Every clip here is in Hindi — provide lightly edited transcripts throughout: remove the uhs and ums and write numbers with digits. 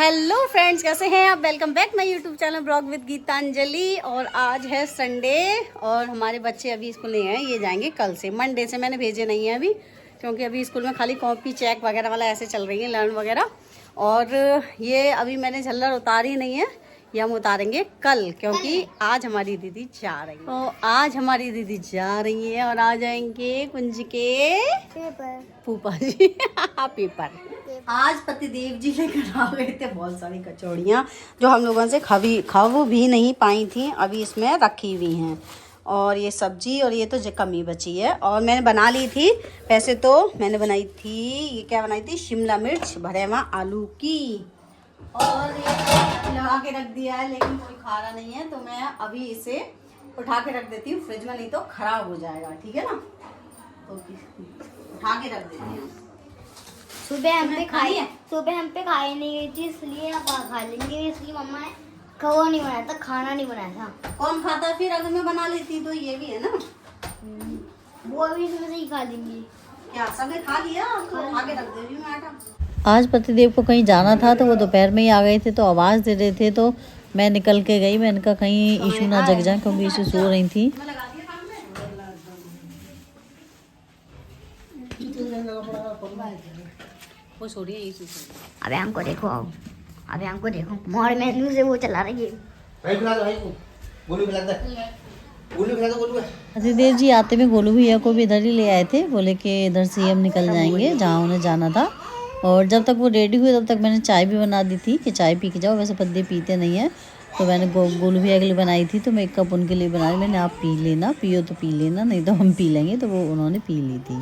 हेलो फ्रेंड्स, कैसे हैं आप। Welcome back my YouTube channel blog with Geetanjali. और आज है संडे और हमारे बच्चे अभी स्कूल नहीं हैं, ये जाएंगे कल से। मंडे से मैंने भेजे नहीं है अभी, क्योंकि अभी स्कूल में खाली कॉपी चेक वगैरह वाला ऐसे चल रही है, लर्न वगैरह। और ये अभी मैंने झल्लर उतारी नहीं है, ये हम उतारेंगे कल, क्योंकि आज हमारी दीदी जा रही है। तो आज हमारी दीदी जा रही है और आ जाएंगे कुंज के फूफा जी पेपर। आज पतिदेव जी लेकर आ गए थे बहुत सारी कचौड़ियाँ, जो हम लोगों से खाव भी नहीं पाई थी, अभी इसमें रखी हुई हैं। और ये सब्जी और ये तो कमी बची है, और मैंने बना ली थी। वैसे तो मैंने बनाई थी, ये क्या बनाई थी, शिमला मिर्च भरे हुआ आलू की। और ये लगा के रख दिया है, लेकिन कोई खा रहा नहीं है, तो मैं अभी इसे उठा के रख देती हूँ फ्रिज में, नहीं तो खराब हो जाएगा। ठीक है ना, तो उठा के रख देती हूँ। सुबह हम पे खाई नहीं गई थी, इसलिए अब खा लेंगे। इसलिए मम्मा ने कहो नहीं बनाया था, खाना नहीं बनाया था। कौन खाता फिर, अगर मैं बना लेती तो। ये भी है ना, वो अभी इसमें से ही खा लेंगे। क्या सबने खा लिया, तो उठा के रख दे रही हूँ आटा। आज पतिदेव को कहीं जाना था, तो वो दोपहर में ही आ गए थे, तो आवाज़ दे रहे थे, तो मैं निकल के गई। मैंने कहा कहीं ईशू ना जग जाए, क्योंकि ईशू सो रही थी। वो सो रही है ईशू। अबे हमको देखो, अबे हमको देखो, मोड़ मेनू से वो चला रही है। पतिदेव जी आते में गोलू भैया को भी इधर ही ले आए थे, बोले कि इधर से हम निकल जाएंगे जहाँ उन्हें जाना था। और जब तक वो रेडी हुए तब तक मैंने चाय भी बना दी थी कि चाय पी के जाओ। वैसे पतिदेव पीते नहीं है, तो मैंने गोलू भैया के लिए बनाई थी, तो मैं एक कप उनके लिए बना ली। मैंने, आप पी लेना, पियो तो पी लेना, नहीं तो हम पी लेंगे। तो वो उन्होंने पी ली थी।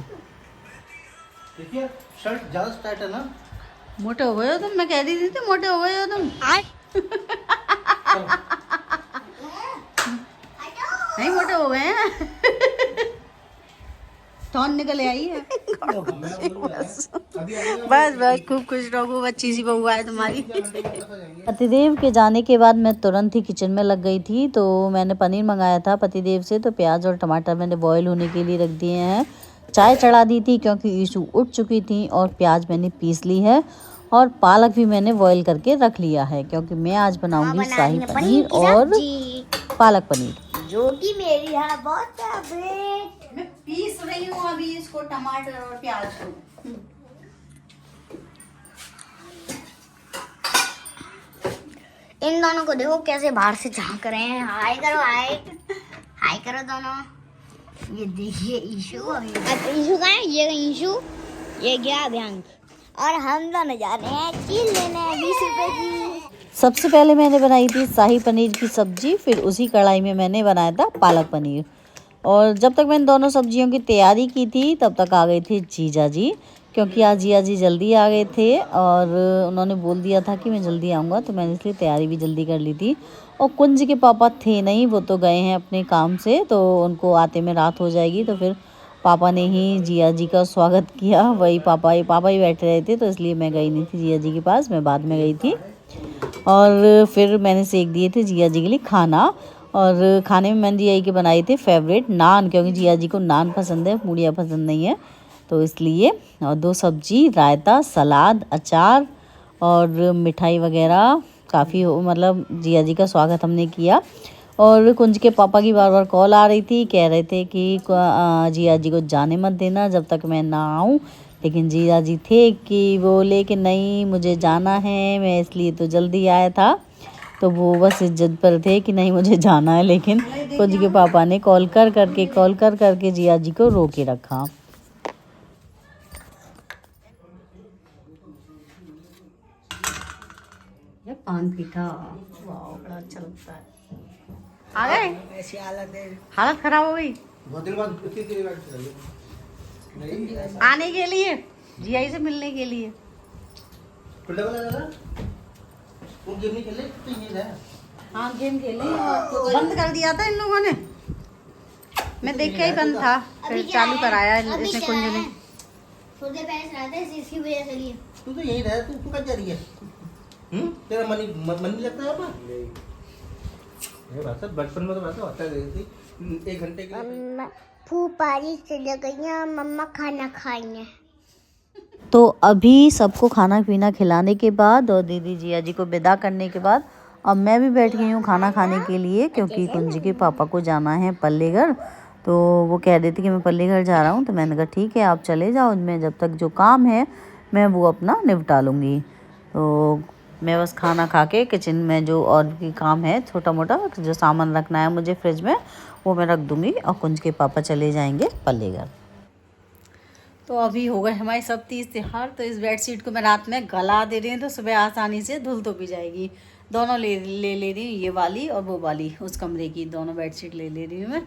देखिए शर्ट ज़्यादा टाइट है ना। मोटे हो गए हो तुम, मैं कह रही थी मोटे हो गए हो तुम। नहीं मोटे हो गए हैं टॉन निकल आई है। बस बस खूब खुश रहो, अच्छी सी बहू है तुम्हारी। पतिदेव के जाने के बाद मैं तुरंत ही किचन में लग गई थी। तो मैंने पनीर मंगाया था पतिदेव से, तो प्याज और टमाटर मैंने बॉईल होने के लिए रख दिए हैं। चाय चढ़ा दी थी क्योंकि ईशू उठ चुकी थी, और प्याज मैंने पीस ली है, और पालक भी मैंने बॉईल करके रख लिया है, क्योंकि मैं आज बनाऊंगी शाही पनीर और पालक पनीर, जो कि मेरी है बहुत फेवरेट। मैं पीस रही हूँ अभी इसको, टमाटर और प्याज को। इन दोनों को देखो कैसे बाहर से झांक रहे हैं। हाय करो, हाय हाय करो दोनों। ये देखिए ईशू, ईशू कहाँ है, ये ईशू, ये गया अभ्यांक, और हम दोनों जा रहे हैं चीज लेने 20 रुपए की। सबसे पहले मैंने बनाई थी शाही पनीर की सब्जी, फिर उसी कढ़ाई में मैंने बनाया था पालक पनीर। और जब तक मैंने दोनों सब्जियों की तैयारी की थी, तब तक आ गए थे जीजा जी, क्योंकि आज जीजा जी जल्दी आ गए थे, और उन्होंने बोल दिया था कि मैं जल्दी आऊँगा, तो मैंने इसलिए तैयारी भी जल्दी कर ली थी। और कुंज के पापा थे नहीं, वो तो गए हैं अपने काम से, तो उनको आते में रात हो जाएगी। तो फिर पापा ने ही जिया जी का स्वागत किया, वही पापा ही बैठे रहे थे, तो इसलिए मैं गई नहीं थी जिया जी के पास, मैं बाद में गई थी। और फिर मैंने सेक दिए थे जिया जी के लिए खाना, और खाने में मैंने जिया जी के बनाए थे फेवरेट नान, क्योंकि जिया जी को नान पसंद है, पूड़ियाँ पसंद नहीं है, तो इसलिए। और 2 सब्जी, रायता, सलाद, अचार और मिठाई वगैरह काफ़ी, मतलब जिया जी का स्वागत हमने किया। और कुंज के पापा की बार बार कॉल आ रही थी, कह रहे थे कि जिया जी को जाने मत देना जब तक मैं ना आऊँ, लेकिन जिया जी थे कि बोले कि नहीं मुझे जाना है, मैं इसलिए तो जल्दी आया था। तो वो बस इज्जत पर थे कि नहीं मुझे जाना है, लेकिन कुंज के पापा ने कॉल कर करके जिया जी को रोके रखा। ये पान पीठा, वाह बड़ा अच्छा लगता है। आ गए, ऐसी हालत खराब हो गई बहुत दिन बाद उसी के लिए नहीं आने के लिए, जिया से मिलने के लिए। खुला वाला दादा वो गेम नहीं खेले तो ये है। हाँ गेम खेले, बंद कर दिया था इन लोगों ने, मैं देख के ही बंद था, फिर चालू कराया इसने कुंज ने। थोड़ी देर पहले चला था, इसकी वजह से लिए। तू तो यही रहा, तू कहाँ जा रही है? तेरा मन नहीं लगता है अपना? ये बात है, बचपन में तो बात होता है, 1 घंटे के लिए फूफा जी चले गई, मम्मा खाना खाएंगे। तो अभी सबको खाना पीना खिलाने के बाद और दीदी जिया जी को विदा करने के बाद अब मैं भी बैठ गई हूँ खाना खाने के लिए, क्योंकि कुंजी के पापा को जाना है पल्लेघर। तो वो कह रही थी कि मैं पल्लेघर जा रहा हूँ, तो मैंने कहा ठीक है आप चले जाओ, मैं जब तक जो काम है मैं वो अपना निपटा लूँगी। तो मैं बस खाना खा के किचन में जो और भी काम है छोटा मोटा जो सामान रखना है मुझे फ्रिज में वो मैं रख दूँगी, और कुंज के पापा चले जाएंगे पल्लेघर। तो अभी हो गए हमारे सब तीज त्योहार। तो इस बेडशीट को मैं रात में गला दे रही हूँ, तो सुबह आसानी से धुल तो भी जाएगी। दोनों ले रही हूँ, ये वाली और वो वाली, उस कमरे की दोनों बेडशीट ले रही हूँ मैं।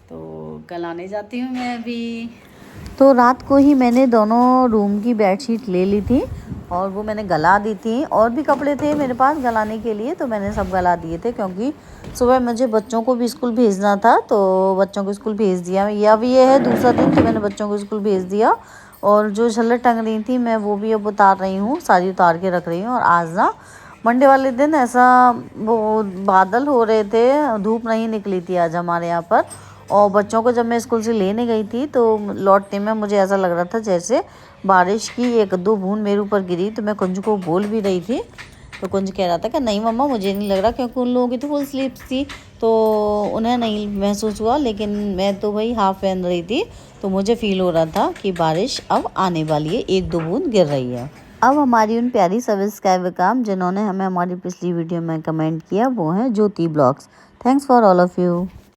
तो गलाने जाती हूँ मैं अभी। तो रात को ही मैंने दोनों रूम की बेडशीट ले ली थी और वो मैंने गला दी थी। और भी कपड़े थे मेरे पास गलाने के लिए, तो मैंने सब गला दिए थे, क्योंकि सुबह मुझे बच्चों को भी स्कूल भेजना था। तो बच्चों को स्कूल भेज दिया। या भी ये है दूसरा दिन, तो मैंने बच्चों को स्कूल भेज दिया। और जो झल्लर टंग रही थी मैं वो भी अब उतार रही हूँ, सारी उतार के रख रही हूँ। और आज ना मंडे वाले दिन ऐसा वो बादल हो रहे थे, धूप नहीं निकली थी आज हमारे यहाँ पर। और बच्चों को जब मैं स्कूल से लेने गई थी तो लौटने में मुझे ऐसा लग रहा था जैसे बारिश की एक दो बूंद मेरे ऊपर गिरी। तो मैं कुंज को बोल भी रही थी, तो कुंज कह रहा था कि नहीं मम्मा मुझे नहीं लग रहा, क्योंकि उन लोगों की तो फुल स्लीव्स थी तो उन्हें नहीं महसूस हुआ, लेकिन मैं तो भाई हाफ पहन रही थी। तो मुझे फील हो रहा था कि बारिश अब आने वाली है, एक दो बूंद गिर रही है। अब हमारी उन प्यारी सब्सक्राइबर काम जिन्होंने हमें हमारी पिछली वीडियो में कमेंट किया वो हैं Jyoti blogs. Thanks for all of you.